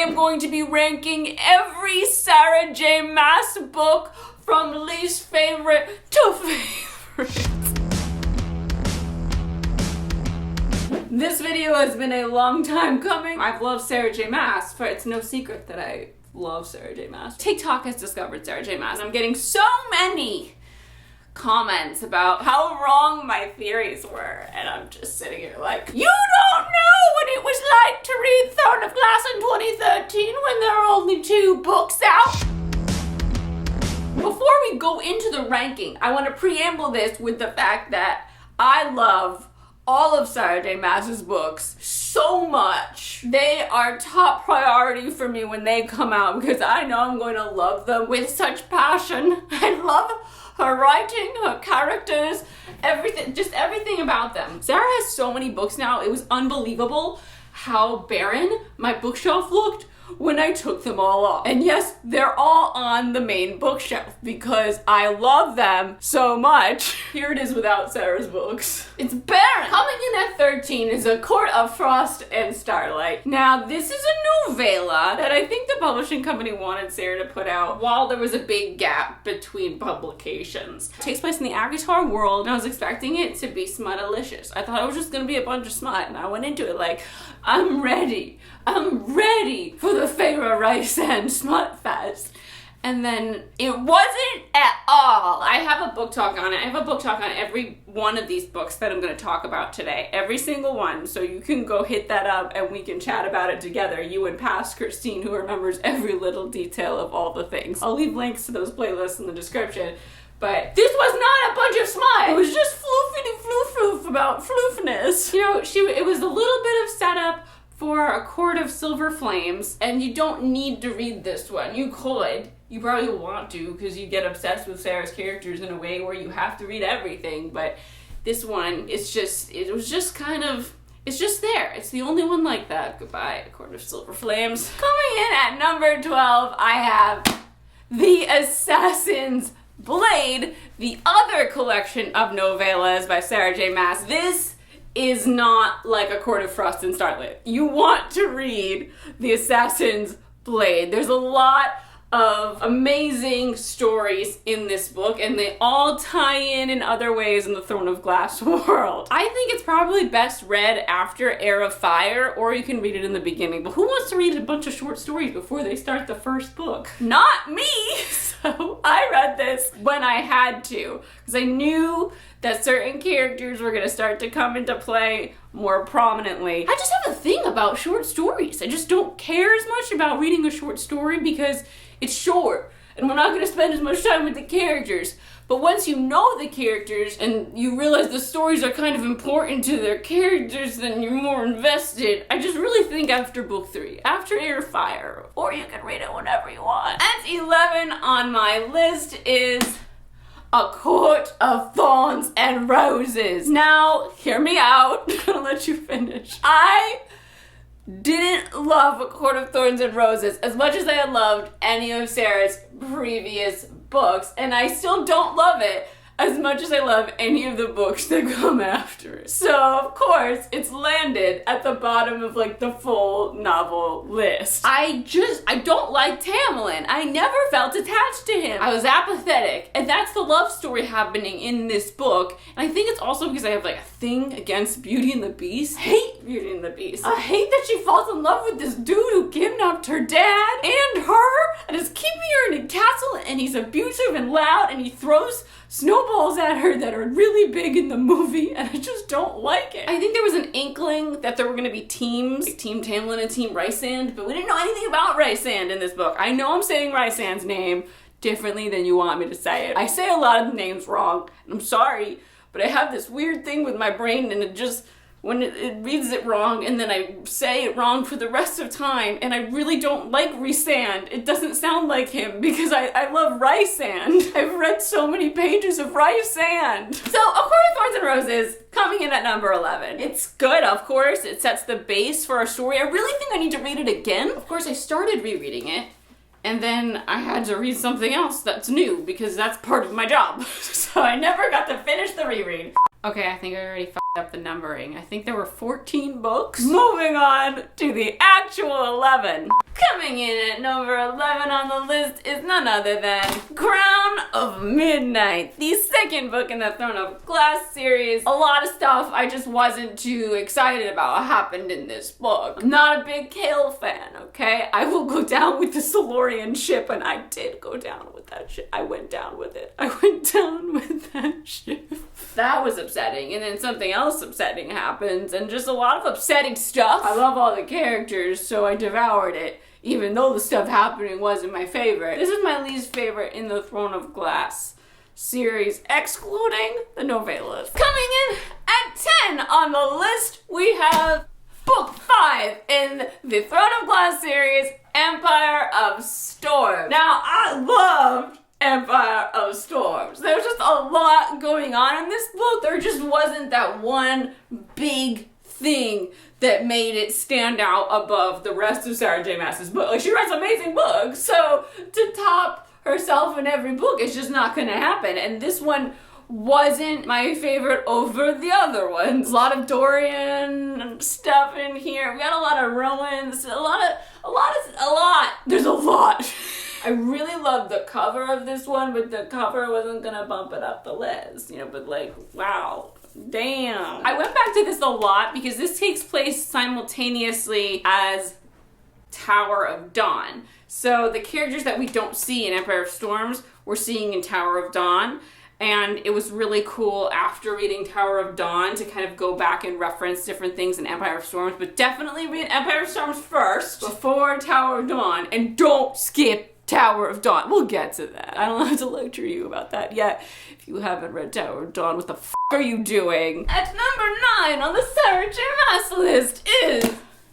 am going to be ranking every Sarah J. Maas book from least favorite to favorite. This video has been a long time coming. I've loved Sarah J. Maas, but it's no secret that I love Sarah J. Maas. TikTok has discovered Sarah J. Maas. I'm getting so many comments about how wrong my theories were, and I'm just sitting here like, you don't know what it was like to read Thorns of Glass in 2013 when there were only 2 books out. Before we go into the ranking, I want to preamble this with the fact that I love all of Sarah J. Maas's books so much. They are top priority for me when they come out because I know I'm going to love them with such passion. I love her writing, her characters, everything, just everything about them. Sarah has so many books now, it was unbelievable how barren my bookshelf looked when I took them all off. And yes, they're all on the main bookshelf because I love them so much. Here it is without Sarah's books. It's barren. Coming in at 13 is A Court of Frost and Starlight. Now, this is a novella that I think the publishing company wanted Sarah to put out while there was a big gap between publications. It takes place in the Acotar world, and I was expecting it to be smut-alicious. I thought it was just gonna be a bunch of smut, and I went into it like, I'm ready for the Feyre Rysand smut fest. And then it wasn't at all. I have a book talk on it. I have a book talk on every one of these books that I'm going to talk about today. Every single one. So you can go hit that up and we can chat about it together. You and past Christine, who remembers every little detail of all the things. I'll leave links to those playlists in the description. But this was not a bunch of smut. It was just floofity-floof about floofness. You know, it was a little bit of setup for A Court of Silver Flames, and you don't need to read this one. You could. You probably want to, because you get obsessed with Sarah's characters in a way where you have to read everything, but this one, it's just there. It's the only one like that. Goodbye, A Court of Silver Flames. Coming in at number 12, I have The Assassin's Blade, the other collection of novellas by Sarah J. Maas. This is not like A Court of Frost and Starlight. You want to read The Assassin's Blade. There's a lot of amazing stories in this book, and they all tie in other ways in the Throne of Glass world. I think it's probably best read after Heir of Fire, or you can read it in the beginning. But who wants to read a bunch of short stories before they start the first book? Not me! So I read this when I had to, because I knew that certain characters were going to start to come into play more prominently. I just have a thing about short stories. I just don't care as much about reading a short story because it's short, and we're not going to spend as much time with the characters. But once you know the characters and you realize the stories are kind of important to their characters, then you're more invested. I just really think after book 3, after Heir of Fire, or you can read it whenever you want. At 11 on my list is A Court of Thorns and Roses. Now, hear me out. I'm gonna let you finish. I didn't love A Court of Thorns and Roses as much as I had loved any of Sarah's previous books, and I still don't love it as much as I love any of the books that come after it. So, of course, it's landed at the bottom of, like, the full novel list. I don't like Tamlin. I never felt attached to him. I was apathetic, and that's the love story happening in this book. And I think it's also because I have, like, a thing against Beauty and the Beast. Hate Beauty and the Beast. I hate that she falls in love with this dude who kidnapped her dad and her, and is keeping her in a castle, and he's abusive and loud, and he throws snowballs at her that are really big in the movie, and I just don't like it. I think there was an inkling that there were going to be teams, like Team Tamlin and Team Rysand, but we didn't know anything about Rysand in this book. I know I'm saying Rysand's name differently than you want me to say it. I say a lot of the names wrong, and I'm sorry, but I have this weird thing with my brain, and it just, when it reads it wrong, and then I say it wrong for the rest of time, and I really don't like Rysand. It doesn't sound like him, because I love Rysand. I've read so many pages of Rysand. So, A Court of Thorns and Roses, coming in at number 11. It's good, of course. It sets the base for our story. I really think I need to read it again. Of course, I started rereading it, and then I had to read something else that's new, because that's part of my job. So I never got to finish the reread. Okay, I think I already f***ed up the numbering. I think there were 14 books. Moving on to the actual 11. Coming in at number 11 on the list is none other than Crown of Midnight, the second book in the Throne of Glass series. A lot of stuff I just wasn't too excited about happened in this book. I'm not a big Kale fan, okay? I will go down with the Solorian ship, and I did go down with that ship. I went down with it. I went down with that ship. That was upsetting, and then something else upsetting happens, and just a lot of upsetting stuff. I love all the characters, so I devoured it, even though the stuff happening wasn't my favorite. This is my least favorite in the Throne of Glass series, excluding the novellas. Coming in at 10 on the list, we have Book 5 in the Throne of Glass series, Empire of Storms. Now, I loved Empire of Storms. There's just a lot going on in this book. There just wasn't that one big thing that made it stand out above the rest of Sarah J. Maas's book. Like, she writes amazing books, so to top herself in every book, it's just not gonna happen. And this one wasn't my favorite over the other ones. A lot of Dorian stuff in here. We got a lot of Romans, a lot. There's a lot. I really love the cover of this one, but the cover wasn't gonna bump it up the list, but like, wow. Damn. I went back to this a lot because this takes place simultaneously as Tower of Dawn. So the characters that we don't see in Empire of Storms, we're seeing in Tower of Dawn. And it was really cool after reading Tower of Dawn to kind of go back and reference different things in Empire of Storms, but definitely read Empire of Storms first before Tower of Dawn, and don't skip Tower of Dawn. We'll get to that. I don't have to lecture you about that yet. If you haven't read Tower of Dawn, what the f*** are you doing? At number 9 on the Sarah J. Maas list is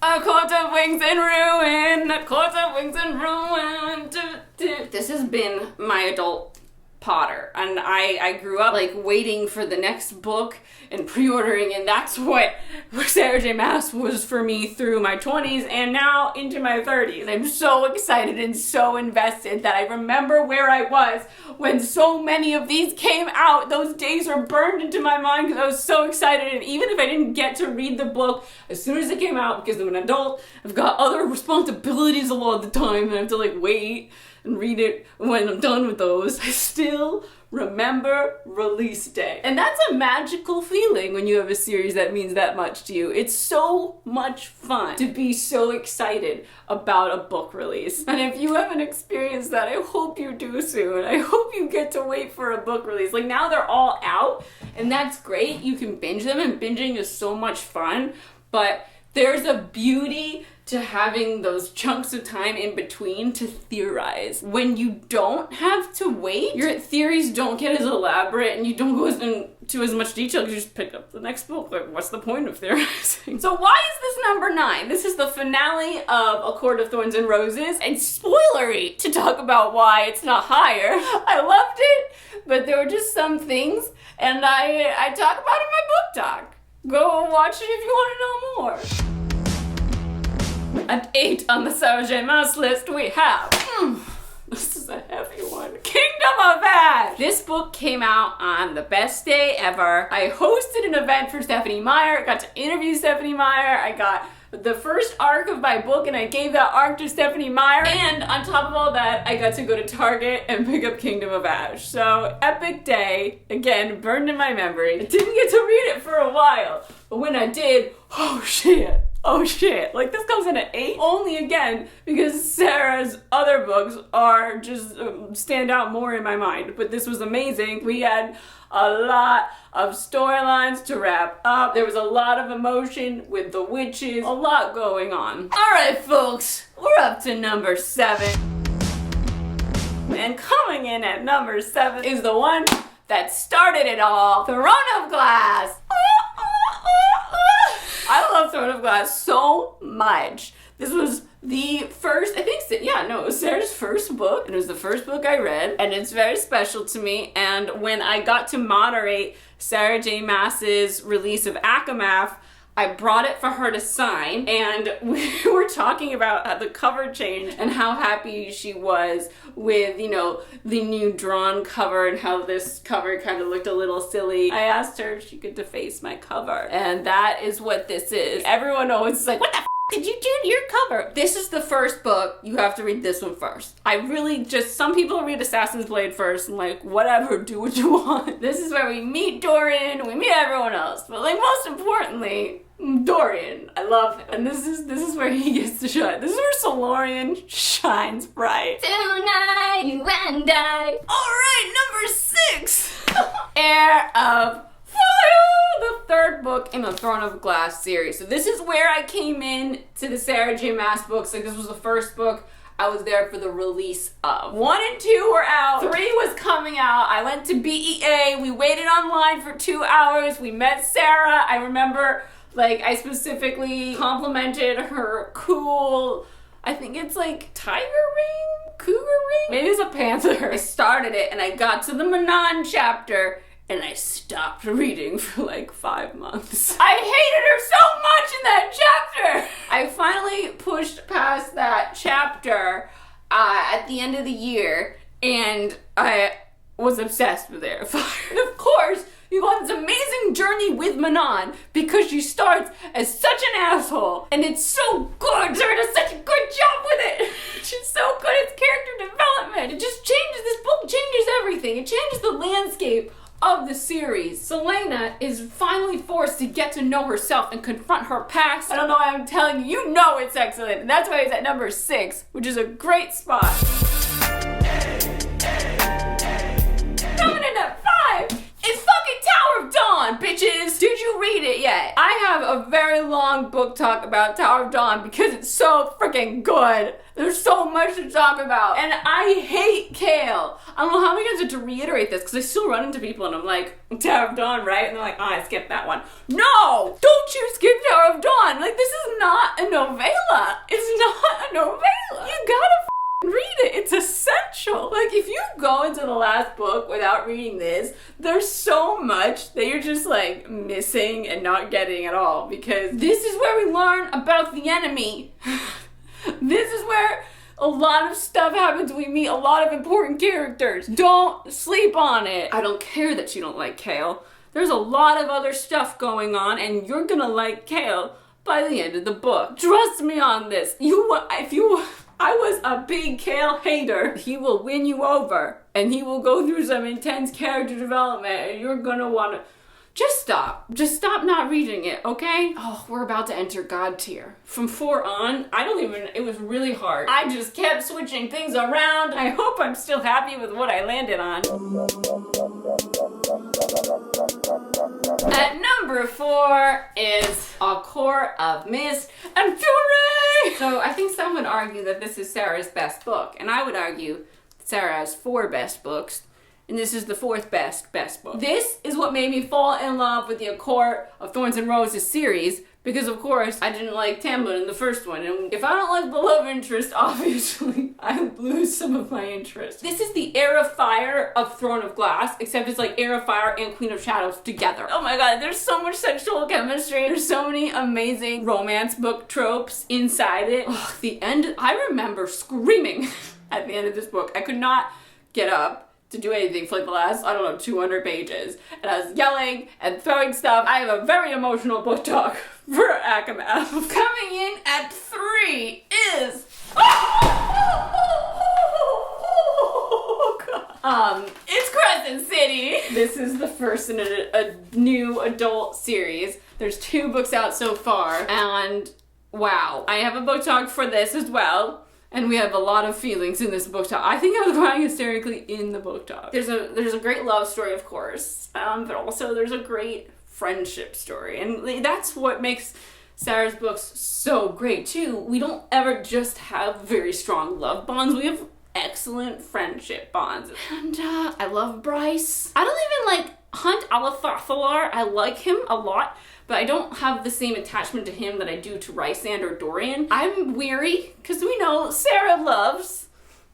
A Court of Wings and Ruin. A Court of Wings and Ruin. This has been my adult Potter, and I grew up like waiting for the next book and pre-ordering, and that's what Sarah J. Maas was for me through my 20s and now into my 30s. I'm so excited and so invested that I remember where I was when so many of these came out. Those days are burned into my mind because I was so excited, and even if I didn't get to read the book as soon as it came out, because I'm an adult, I've got other responsibilities a lot of the time, and I have to like wait and read it when I'm done with those, I still remember release day. And that's a magical feeling when you have a series that means that much to you. It's so much fun to be so excited about a book release. And if you haven't experienced that, I hope you do soon. I hope you get to wait for a book release. Like, now they're all out, and that's great. You can binge them, and binging is so much fun, but there's a beauty to having those chunks of time in between to theorize. When you don't have to wait, your theories don't get as elaborate, and you don't go into as much detail because you just pick up the next book. Like, what's the point of theorizing? So why is this number 9? This is the finale of A Court of Thorns and Roses, and spoilery to talk about why it's not higher. I loved it, but there were just some things, and I talk about it in my book talk. Go watch it if you want to know more. At 8 on the Sarah J. Maas list, we have, this is a heavy one, Kingdom of Ash. This book came out on the best day ever. I hosted an event for Stephanie Meyer. I got to interview Stephanie Meyer. I got the first arc of my book, and I gave that arc to Stephanie Meyer. And on top of all that, I got to go to Target and pick up Kingdom of Ash. So, epic day. Again, burned in my memory. I didn't get to read it for a while, but when I did, oh shit. Like, this comes in at 8, only again because Sarah's other books are just stand out more in my mind. But this was amazing. We had a lot of storylines to wrap up. There was a lot of emotion with the witches, a lot going on. All right, folks, we're up to number 7. And coming in at number 7 is the one that started it all, Throne of Glass. I love Throne of Glass so much. This was the first, it was Sarah's first book, and it was the first book I read, and it's very special to me. And when I got to moderate Sarah J. Maas's release of Acotar, I brought it for her to sign, and we were talking about the cover change and how happy she was with, the new drawn cover and how this cover kind of looked a little silly. I asked her if she could deface my cover, and that is what this is. Everyone always is like, what the f*** did you do to your cover? This is the first book. You have to read this one first. I really just, some people read Assassin's Blade first and like, whatever, do what you want. This is where we meet Dorian, we meet everyone else. But like, most importantly, Dorian. I love him. And this is where he gets to shine. This is where Solarian shines bright. Tonight, you and I. Alright, number 6. Heir of the third book in the Throne of Glass series. So this is where I came in to the Sarah J. Maas books. Like, this was the first book I was there for the release of. 1 and 2 were out. 3 was coming out. I went to BEA. We waited online for 2 hours. We met Sarah. I remember, like, I specifically complimented her cool, I think it's like tiger ring? Cougar ring? Maybe it's a panther. I started it and I got to the Manon chapter and I stopped reading for like 5 months. I hated her so much in that chapter! I finally pushed past that chapter at the end of the year, and I was obsessed with Heir of Fire. And of course, you go on this amazing journey with Manon because she starts as such an asshole, and it's so good. Sarah does such a good job with it. She's so good at character development. It just changes, this book changes everything. It changes the landscape of the series. Selena is finally forced to get to know herself and confront her past. I don't know why I'm telling you, you know it's excellent. And that's why it's at number 6, which is a great spot. Coming in at 5 is fucking Tower of Dawn, bitches. Did you read it yet? I have a very long book talk about Tower of Dawn because it's so freaking good. There's so much to talk about. And I hate Kale. I don't know how many times I have to reiterate this because I still run into people and I'm like, Tower of Dawn, right? And they're like, oh, I skipped that one. No! Don't you skip Tower of Dawn. Like, this is not a novella. It's not a novella. You gotta read it. It's essential. Like, if you go into the last book without reading this, there's so much that you're just like missing and not getting at all, because this is where we learn about the enemy. This is where a lot of stuff happens. We meet a lot of important characters. Don't sleep on it. I don't care that you don't like Kale. There's a lot of other stuff going on, and you're gonna like Kale by the end of the book. Trust me on this. I was a big Kale hater. He will win you over, and he will go through some intense character development, and you're gonna wanna... Just stop. Just stop not reading it, okay? Oh, we're about to enter God tier. From 4 on, it was really hard. I just kept switching things around. I hope I'm still happy with what I landed on. At number 4 is A Court of Mist and Fury! So I think some would argue that this is Sarah's best book, and I would argue Sarah has 4 best books. And this is the 4th best book. This is what made me fall in love with the A Court of Thorns and Roses series, because of course I didn't like Tamlin in the first one, and if I don't like the love interest, obviously I lose some of my interest. This is the Heir of Fire of Throne of Glass, except it's like Heir of Fire and Queen of Shadows together. Oh my god, there's so much sexual chemistry. There's so many amazing romance book tropes inside it. Ugh, the end, I remember screaming at the end of this book. I could not get up to do anything for like the last, I don't know, 200 pages. And I was yelling and throwing stuff. I have a very emotional book talk for Acotar. Coming in at 3 is... it's Crescent City. This is the first in a new adult series. There's 2 books out so far, and wow. I have a book talk for this as well. And we have a lot of feelings in this book talk. I think I was crying hysterically in the book talk. There's a great love story, of course, but also there's a great friendship story. And that's what makes Sarah's books so great, too. We don't ever just have very strong love bonds. We have excellent friendship bonds. And I love Bryce. I don't even like Hunt Alathalar. I like him a lot, but I don't have the same attachment to him that I do to Rysand or Dorian. I'm weary, because we know Sarah loves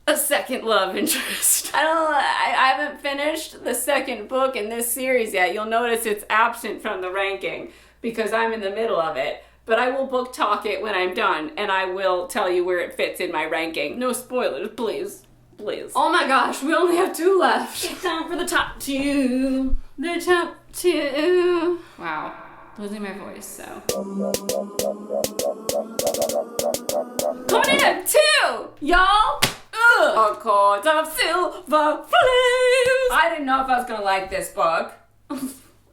a second love interest. I haven't finished the second book in this series yet. You'll notice it's absent from the ranking, because I'm in the middle of it. But I will book talk it when I'm done, and I will tell you where it fits in my ranking. No spoilers, please. Please. Oh my gosh, we only have 2 left. It's time for the top 2. The top 2. Wow. Losing my voice, so. Coming in at 2, y'all. A Court of Silver Flames. I didn't know if I was gonna like this book.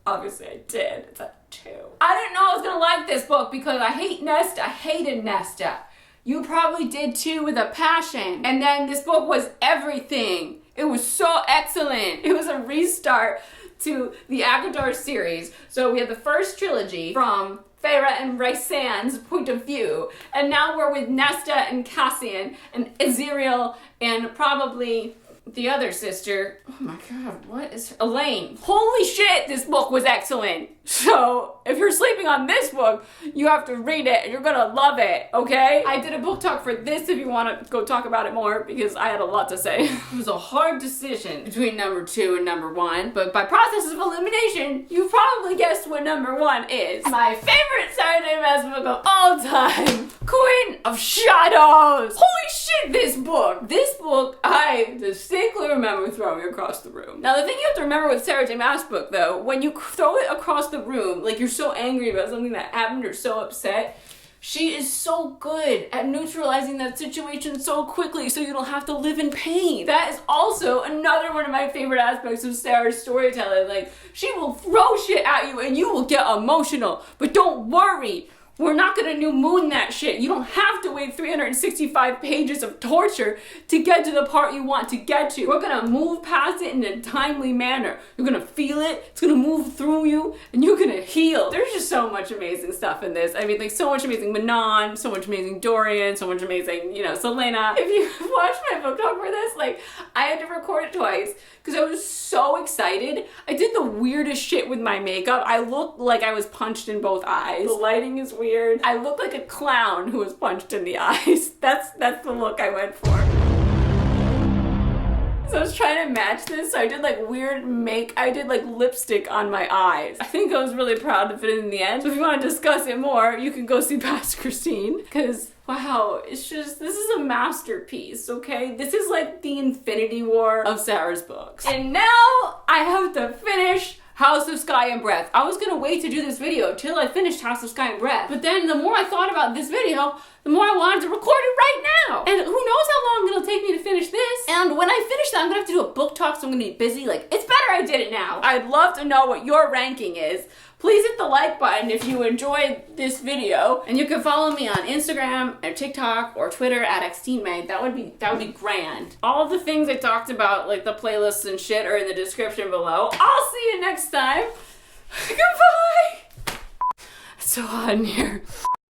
Obviously I did. It's a 2. I didn't know I was gonna like this book because I hate Nesta. I hated Nesta. You probably did too, with a passion. And then this book was everything. It was so excellent. It was a restart to the Acotar series. So we had the first trilogy from Feyre and Rhysand's point of view, and now we're with Nesta and Cassian and Azriel and probably the other sister. Oh my god, what is her? Elaine. Holy shit, this book was excellent. So if you're sleeping on this book, you have to read it and you're gonna love it, okay? I did a book talk for this if you want to go talk about it more because I had a lot to say. It was a hard decision between number 2 and number 1, but by process of elimination, you've probably guessed what number 1 is. My favorite Saturday Maas book of all time, Queen of Shadows. Holy shit, this book, I distinctly remember throwing across the room. Now the thing you have to remember with Sarah J. Maas book though, when you throw it across the room, like you're so angry about something that happened or so upset, she is so good at neutralizing that situation so quickly so you don't have to live in pain. That is also another one of my favorite aspects of Sarah's storytelling. Like, she will throw shit at you and you will get emotional, but don't worry. We're not gonna new moon that shit. You don't have to wait 365 pages of torture to get to the part you want to get to. We're gonna move past it in a timely manner. You're gonna feel it, it's gonna move through you, and you're gonna heal. There's just so much amazing stuff in this. I mean, like, so much amazing Manon, so much amazing Dorian, so much amazing, you know, Selena. If you watched my book talk for this, like, I had to record it twice because I was so excited. I did the weirdest shit with my makeup. I looked like I was punched in both eyes. The lighting is weird. I looked like a clown who was punched in the eyes. That's the look I went for. So I was trying to match this, so I did like weird I did like lipstick on my eyes. I think I was really proud of it in the end. So if you want to discuss it more, you can go see past Christine. Because, wow, it's just, this is a masterpiece, okay? This is like the Infinity War of Sarah's books. And now I have to finish House of Sky and Breath. I was gonna wait to do this video till I finished House of Sky and Breath, but then the more I thought about this video, the more I wanted to record it right now. And who knows how long it'll take me to finish this. And when I finish that, I'm gonna have to do a book talk, so I'm gonna be busy. Like, it's better I did it now. I'd love to know what your ranking is. Please hit the like button if you enjoyed this video, and you can follow me on Instagram or TikTok or Twitter at xteenmade. That would be grand. All the things I talked about, like the playlists and shit, are in the description below. I'll see you next time. Goodbye. It's so hot in here.